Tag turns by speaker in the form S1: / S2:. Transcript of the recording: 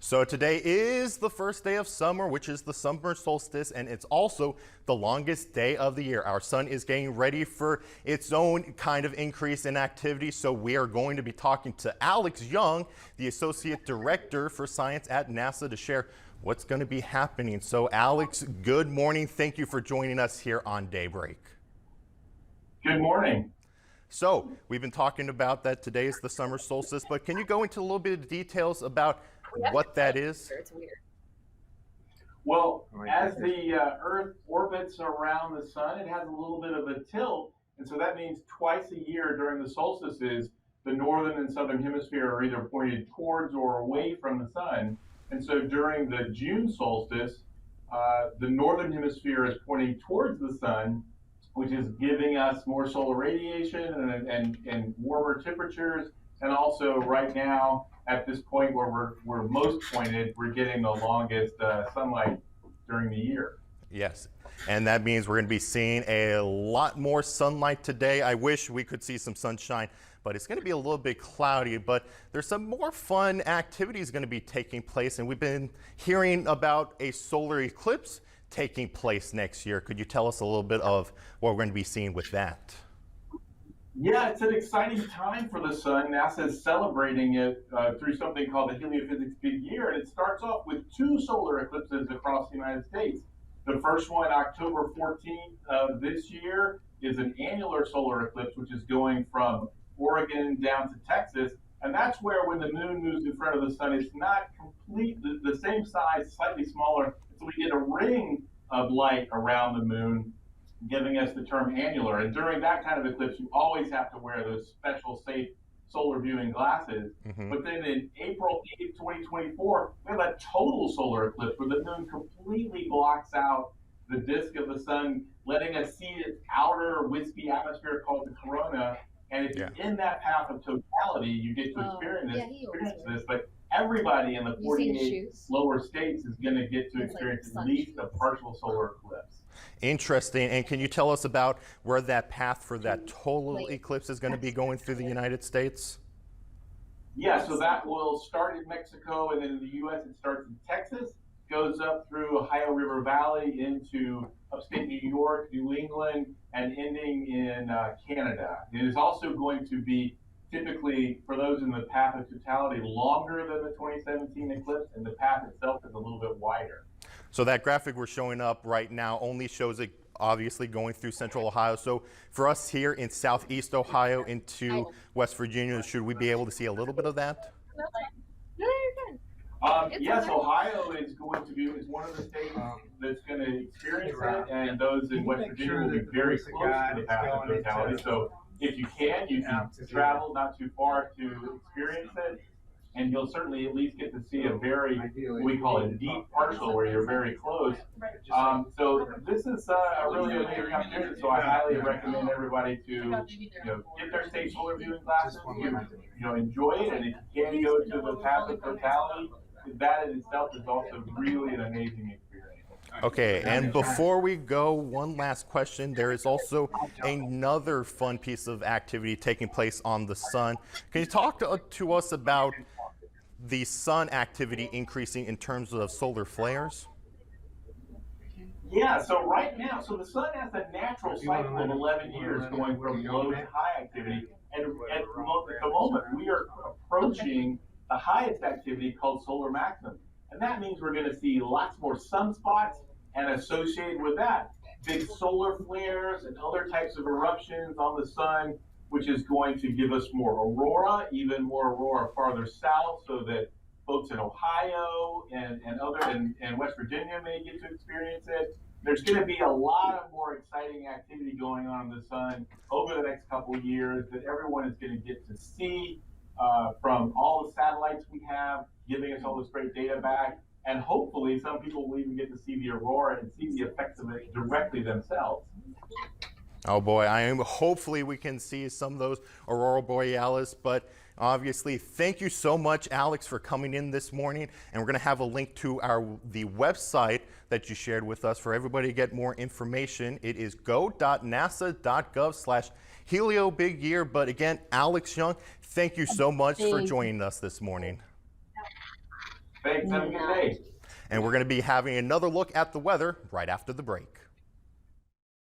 S1: So today is the first day of summer, which is the summer solstice, and it's also the longest day of the year. Our sun is getting ready for its own kind of increase in activity, so we are going to be talking to Alex Young, the Associate Director for Science at NASA, to share what's going to be happening. So Alex, good morning. Thank you for joining us here on Daybreak.
S2: Good morning.
S1: So we've been talking about that today is the summer solstice, but can you go into a little bit of details about what that is?
S3: It's weird.
S2: Well, as the Earth orbits around the sun, it has a little bit of a tilt, and so that means twice a year during the solstices, the northern and southern hemisphere are either pointed towards or away from the sun. And so during the June solstice, the northern hemisphere is pointing towards the sun, which is giving us more solar radiation and warmer temperatures. And also right now, at this point where we're most pointed, we're getting the longest sunlight during the year.
S1: Yes, and that means we're going to be seeing a lot more sunlight today. I wish we could see some sunshine, but it's going to be a little bit cloudy. But there's some more fun activities going to be taking place, and we've been hearing about a solar eclipse taking place next year. Could you tell us a little bit of what we're going to be seeing with that?
S2: Yeah, it's an exciting time for the sun. NASA is celebrating it through something called the Heliophysics Big Year, and it starts off with 2 solar eclipses across the United States. The first one, October 14th of this year, is an annular solar eclipse, which is going from Oregon down to Texas, and that's where when the moon moves in front of the sun, it's not the same size, slightly smaller, so we get a ring of light around the moon, giving us the term annular. And during that kind of eclipse, you always have to wear those special safe solar viewing glasses. But then in April 8th, 2024, we have a total solar eclipse where the moon completely blocks out the disk of the sun, letting us see its outer wispy atmosphere called the corona. And if you're in that path of totality, you get to experience this. But everybody in the 48 lower states is going to get to experience at least a partial solar eclipse.
S1: Interesting. And can you tell us about where that path for that total eclipse is going to be going through the United States?
S2: Yeah, so that will start in Mexico, and then in the U.S. it starts in Texas, goes up through Ohio River Valley into upstate New York, New England, and ending in Canada. It is also going to be typically, for those in the path of totality, longer than the 2017 eclipse, and the path itself is a little bit wider.
S1: So that graphic we're showing up right now only shows it obviously going through central Ohio. So for us here in southeast Ohio into West Virginia, should we be able to see a little bit of that?
S3: No, you're good.
S2: Yes, Ohio is going to be one of the states that's going to experience it, and those in West Virginia will be very close to the path of totality. So if you can travel not too far to experience it, and you'll certainly at least get to see a very, what we call a deep partial, where you're very close. So this is a really amazing opportunity. So I highly recommend everybody to get their state solar viewing glasses, enjoy it, and if you can go to the path of totality, that in itself is also really an amazing experience.
S1: Okay, and before we go, one last question. There is also another fun piece of activity taking place on the sun. Can you talk to us about the sun activity increasing in terms of solar flares?
S2: Yeah, so right now, the sun has a natural cycle of 11 years going from low to high activity. And at the moment, we are approaching the highest activity called solar maximum. And that means we're going to see lots more sunspots, and associated with that, big solar flares and other types of eruptions on the sun, which is going to give us more aurora, even more aurora farther south, so that folks in Ohio and West Virginia may get to experience it. There's going to be a lot of more exciting activity going on in the sun over the next couple of years that everyone is going to get to see from all the satellites we have, giving us all this great data back. And hopefully some people will even get to see the aurora and see the effects of it directly themselves.
S1: Oh boy, hopefully we can see some of those aurora borealis, but obviously thank you so much, Alex, for coming in this morning. And we're going to have a link to the website that you shared with us for everybody to get more information. It is go.nasa.gov/HelioBigYear. But again, Alex Young, thank you so much for joining us this morning.
S2: Thanks. Have a good day.
S1: And we're going to be having another look at the weather right after the break.